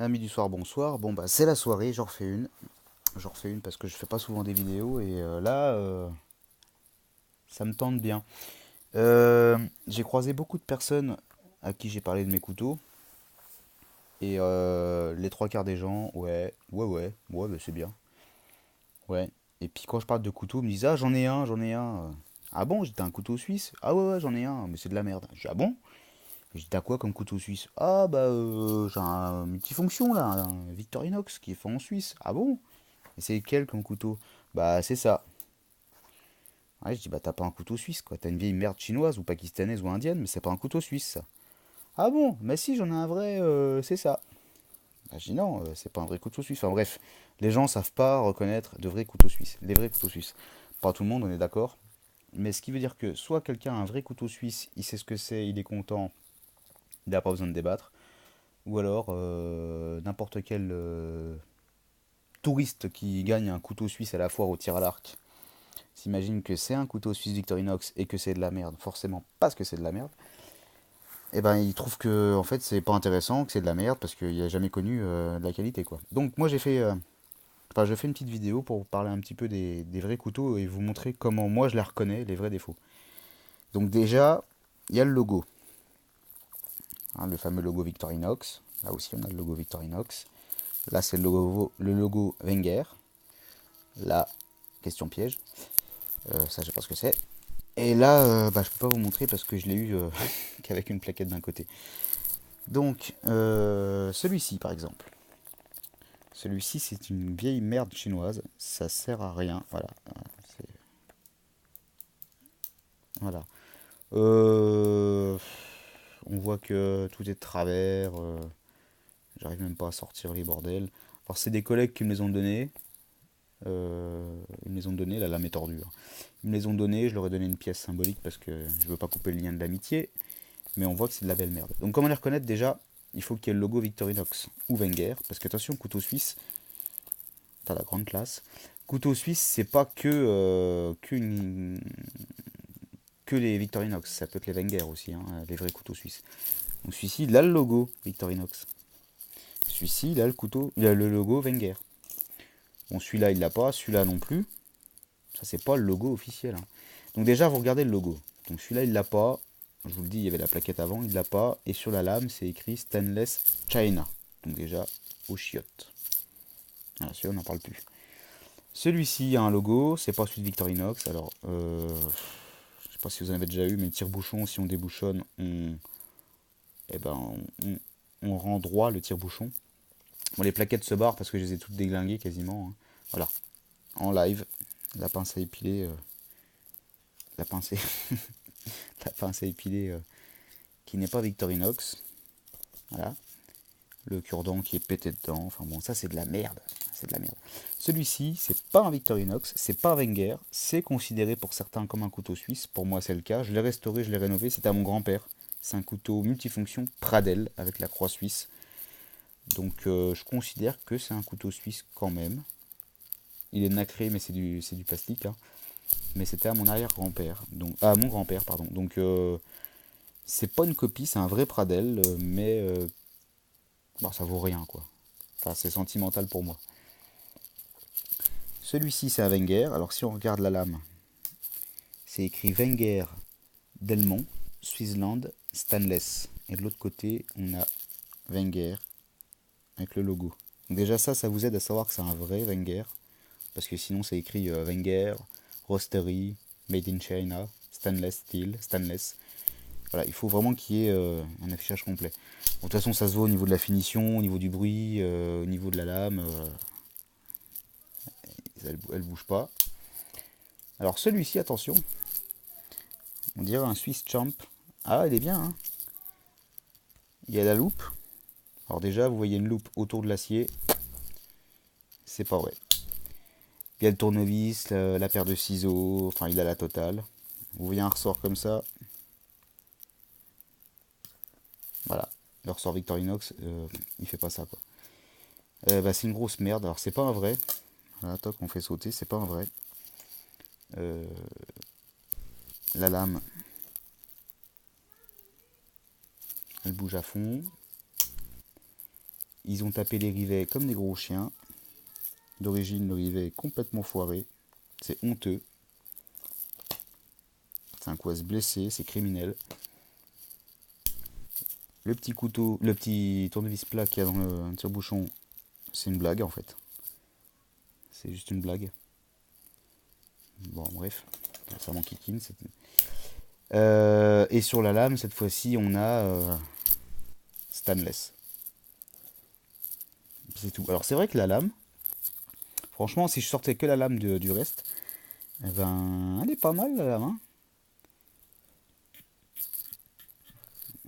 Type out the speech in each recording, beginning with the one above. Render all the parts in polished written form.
Amis du soir, bonsoir. Bon bah c'est la soirée, j'en refais une. J'en refais une parce que je fais pas souvent des vidéos et là ça me tente bien. J'ai croisé beaucoup de personnes à qui j'ai parlé de mes couteaux et les trois quarts des gens, ouais, bah, c'est bien. Ouais. Et puis quand je parle de couteaux, ils me disent ah j'en ai un. Ah bon, j'étais un couteau suisse? Ah ouais, j'en ai un, mais c'est de la merde. Je dis ah bon? Je dis t'as quoi comme couteau suisse? Ah bah j'ai un multifonction là, un Victorinox qui est fait en Suisse. Ah bon? Et c'est lequel comme couteau? Bah, c'est ça. Ouais, je dis, bah, t'as pas un couteau suisse, quoi. T'as une vieille merde chinoise ou pakistanaise ou indienne, mais c'est pas un couteau suisse, ça. Ah bon? Bah, si, j'en ai un vrai, c'est ça. Bah, je dis, non, c'est pas un vrai couteau suisse. Enfin, bref, les gens savent pas reconnaître de vrais couteaux suisses. Les vrais couteaux suisses. Pas tout le monde, on est d'accord. Mais ce qui veut dire que soit quelqu'un a un vrai couteau suisse, il sait ce que c'est, il est content, il n'a pas besoin de débattre. Ou alors, n'importe quel touriste qui gagne un couteau suisse à la foire au tir à l'arc s'imagine que c'est un couteau suisse Victorinox et que c'est de la merde, forcément parce que c'est de la merde, et ben il trouve que en fait c'est pas intéressant, que c'est de la merde parce qu'il a jamais connu de la qualité quoi. Donc moi je fais une petite vidéo pour parler un petit peu des vrais couteaux et vous montrer comment moi je les reconnais, les vrais défauts. Donc déjà, il y a le logo, hein, le fameux logo Victorinox. Là aussi on a le logo Victorinox. Là c'est le logo Wenger. Là, question piège. Ça je sais pas ce que c'est. Et là, bah, je peux pas vous montrer parce que je l'ai eu qu'avec une plaquette d'un côté. Donc, celui-ci par exemple. Celui-ci, c'est une vieille merde chinoise. Ça sert à rien. Voilà. Voilà. Euh, on voit que tout est de travers. J'arrive même pas à sortir les bordels. Alors, c'est des collègues qui me les ont donnés. Ils me les ont donnés. La lame est tordue, hein. Ils me les ont donnés. Je leur ai donné une pièce symbolique parce que je veux pas couper le lien de l'amitié. Mais on voit que c'est de la belle merde. Donc comment les reconnaître déjà? Il faut qu'il y ait le logo Victorinox ou Wenger, parce que attention, couteau suisse, t'as la grande classe. Couteau suisse, c'est pas que les Victorinox, ça peut être les Wenger aussi, hein, les vrais couteaux suisses. Donc celui-ci, il a le logo Victorinox. Celui-ci, il a le logo Wenger. Bon, celui-là, il l'a pas, celui-là non plus. Ça, c'est pas le logo officiel, hein. Donc déjà, vous regardez le logo. Donc celui-là, il l'a pas. Je vous le dis, il y avait la plaquette avant, il l'a pas. Et sur la lame, c'est écrit Stainless China. Donc déjà, au chiottes. Voilà, celui-là, on n'en parle plus. Celui-ci a un logo, c'est pas celui de Victorinox. Alors, je sais pas si vous en avez déjà eu, mais le tire-bouchon, si on débouchonne, eh ben, on rend droit le tire-bouchon. Bon, les plaquettes se barrent parce que je les ai toutes déglinguées quasiment, hein. Voilà, en live, la pince à épiler, la pince, la pince à épiler qui n'est pas Victorinox. Voilà, le cure-dent qui est pété dedans. Enfin bon, ça c'est de la merde. C'est de la merde. Celui-ci, c'est pas un Victorinox, c'est pas un Wenger, c'est considéré pour certains comme un couteau suisse. Pour moi, c'est le cas. Je l'ai restauré, je l'ai rénové. C'était à mon grand-père. C'est un couteau multifonction Pradel avec la croix suisse. Donc, je considère que c'est un couteau suisse quand même. Il est nacré, mais c'est du plastique, hein. Mais c'était à mon arrière-grand-père, donc à mon grand-père, pardon. Donc, c'est pas une copie, c'est un vrai Pradel, mais bon, ça vaut rien, quoi. Enfin, c'est sentimental pour moi. Celui-ci, c'est un Wenger. Alors, si on regarde la lame, c'est écrit Wenger Delmont, Switzerland, Stainless. Et de l'autre côté, on a Wenger avec le logo. Donc déjà, ça vous aide à savoir que c'est un vrai Wenger. Parce que sinon, c'est écrit Wenger, Roastery, Made in China, Stainless Steel, Stainless. Voilà, il faut vraiment qu'il y ait un affichage complet. Bon, de toute façon, ça se voit au niveau de la finition, au niveau du bruit, au niveau de la lame. Elle bouge pas. Alors celui-ci, attention, on dirait un Swiss Champ. Ah, il est bien, hein. Il y a la loupe. Alors déjà, vous voyez une loupe autour de l'acier. C'est pas vrai. Il y a le tournevis, la paire de ciseaux, enfin il a la totale. Vous voyez un ressort comme ça. Voilà. Le ressort Victorinox, il fait pas ça quoi. Bah, c'est une grosse merde. Alors c'est pas un vrai. Voilà, toc, on fait sauter, c'est pas un vrai. Euh, la lame, elle bouge à fond. Ils ont tapé les rivets comme des gros chiens. D'origine, le rivet est complètement foiré. C'est honteux. C'est un coup à se blesser, c'est criminel. Le petit couteau, le petit tournevis plat qu'il y a dans le tire-bouchon, c'est une blague en fait. C'est juste une blague. Bon, bref, ça m'enquiquine. Et sur la lame, cette fois-ci, on a stainless. C'est tout. Alors, c'est vrai que la lame, franchement, si je sortais que la lame du reste, eh ben, elle est pas mal la lame. Hein.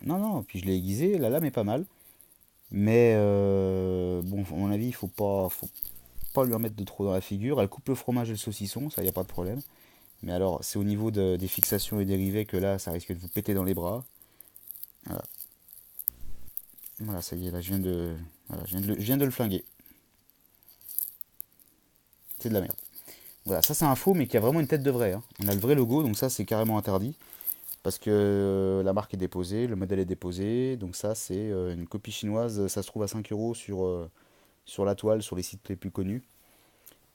Non, non, puis je l'ai aiguisée, la lame est pas mal. Mais bon, à mon avis, il faut pas lui en mettre de trop dans la figure. Elle coupe le fromage et le saucisson, ça, y a pas de problème. Mais alors, c'est au niveau des fixations et des rivets que là, ça risque de vous péter dans les bras. Voilà, voilà ça y est, là, voilà, je viens de le flinguer. C'est de la merde. Voilà, ça c'est un faux, mais qui a vraiment une tête de vrai. Hein. On a le vrai logo, donc ça c'est carrément interdit. Parce que la marque est déposée, le modèle est déposé. Donc ça c'est une copie chinoise, ça se trouve à 5 euros sur la toile, sur les sites les plus connus.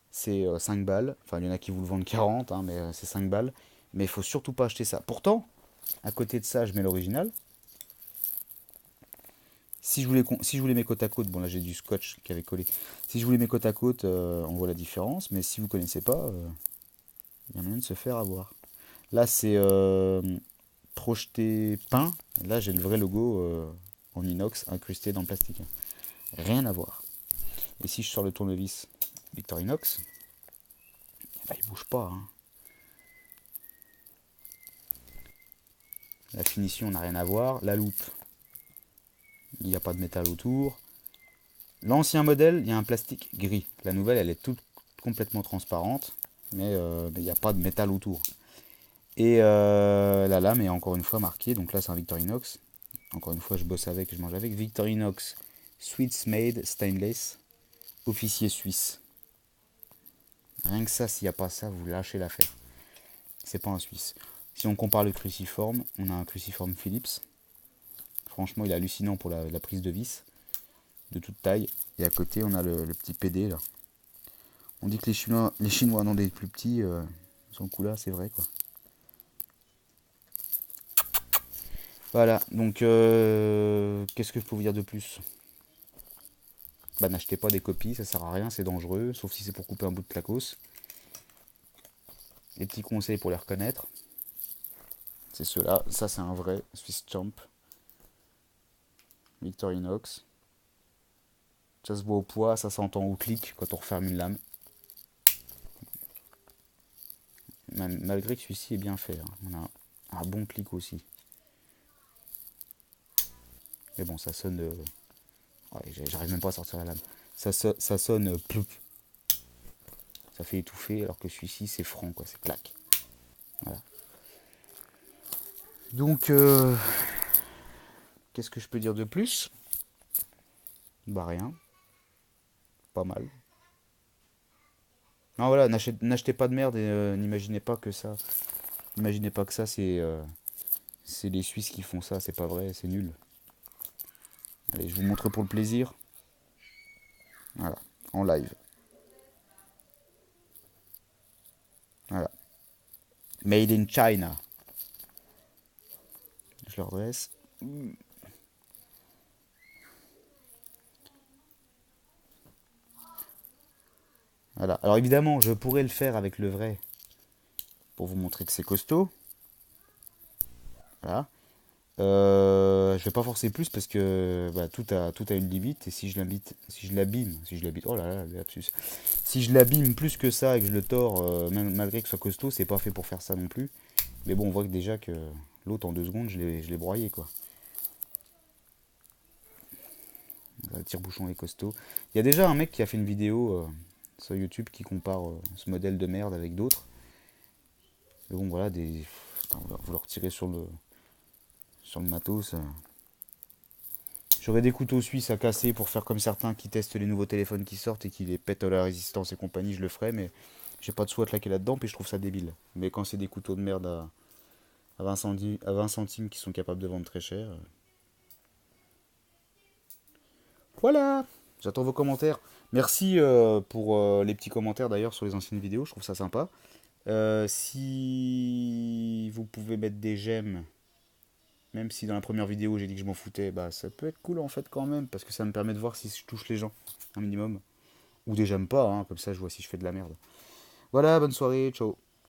C'est 5 balles. Enfin, il y en a qui vous le vendent 40, hein, mais c'est 5 balles. Mais il faut surtout pas acheter ça. Pourtant, à côté de ça, je mets l'original. Si je voulais mes côte à côte, bon là j'ai du scotch qui avait collé. Si je voulais mes côte à côte, on voit la différence. Mais si vous connaissez pas, il y a moyen de se faire avoir. Là c'est projeté peint. Là j'ai le vrai logo en inox incrusté dans le plastique. Rien à voir. Et si je sors le tournevis Victorinox, bah, il bouge pas. Hein. La finition n'a rien à voir. La loupe, il n'y a pas de métal autour. L'ancien modèle, il y a un plastique gris. La nouvelle, elle est toute complètement transparente, mais il n'y a pas de métal autour. Et la lame est encore une fois marquée. Donc là, c'est un Victorinox. Encore une fois, je bosse avec, je mange avec. Victorinox Sweets Made Stainless, officier suisse. Rien que ça, s'il n'y a pas ça, vous lâchez l'affaire. C'est pas un Suisse. Si on compare le cruciforme, on a un cruciforme Philips. Franchement, il est hallucinant pour la prise de vis, de toute taille. Et à côté, on a le petit PD là. On dit que les Chinois en ont des plus petits. Son coup là, c'est vrai quoi. Voilà, donc qu'est-ce que je peux vous dire de plus? Bah n'achetez pas des copies, ça sert à rien, c'est dangereux, sauf si c'est pour couper un bout de tacos. Les petits conseils pour les reconnaître, c'est ceux-là. Ça c'est un vrai Swiss Champ. Victorinox. Ça se voit au poids, ça s'entend au clic quand on referme une lame. Malgré que celui-ci est bien fait, hein. On a un bon clic aussi. Mais bon, ça sonne... ouais, j'arrive même pas à sortir la lame. Ça sonne... ploup. Ça fait étouffer, alors que celui-ci, c'est franc, quoi. C'est clac. Voilà. Donc, qu'est-ce que je peux dire de plus? Bah rien. Pas mal. Non, voilà, n'achetez pas de merde et n'imaginez pas que ça... N'imaginez pas que ça, c'est les Suisses qui font ça. C'est pas vrai, c'est nul. Allez, je vous montre pour le plaisir. Voilà, en live. Voilà. Made in China. Je le redresse. Voilà. Alors évidemment, je pourrais le faire avec le vrai pour vous montrer que c'est costaud. Voilà. Je vais pas forcer plus parce que bah, tout a une limite et oh là là, le lapsus. Si je l'abîme plus que ça et que je le tords, même malgré que ce soit costaud, c'est pas fait pour faire ça non plus. Mais bon, on voit que déjà que l'autre en 2 secondes, je l'ai broyé quoi. Le tire-bouchon est costaud. Il y a déjà un mec qui a fait une vidéo sur YouTube qui compare ce modèle de merde avec d'autres. Mais bon, voilà, vous leur tirez sur le matos. J'aurais des couteaux suisses à casser pour faire comme certains qui testent les nouveaux téléphones qui sortent et qui les pètent à la résistance et compagnie, je le ferais, mais j'ai pas de sous à claquer là-dedans, puis je trouve ça débile. Mais quand c'est des couteaux de merde à 20 centimes qui sont capables de vendre très cher. Voilà! J'attends vos commentaires. Merci pour les petits commentaires d'ailleurs sur les anciennes vidéos, je trouve ça sympa. Si vous pouvez mettre des j'aime, même si dans la première vidéo j'ai dit que je m'en foutais, bah ça peut être cool en fait quand même, parce que ça me permet de voir si je touche les gens, un minimum. Ou des j'aime pas, hein, comme ça je vois si je fais de la merde. Voilà, bonne soirée, ciao.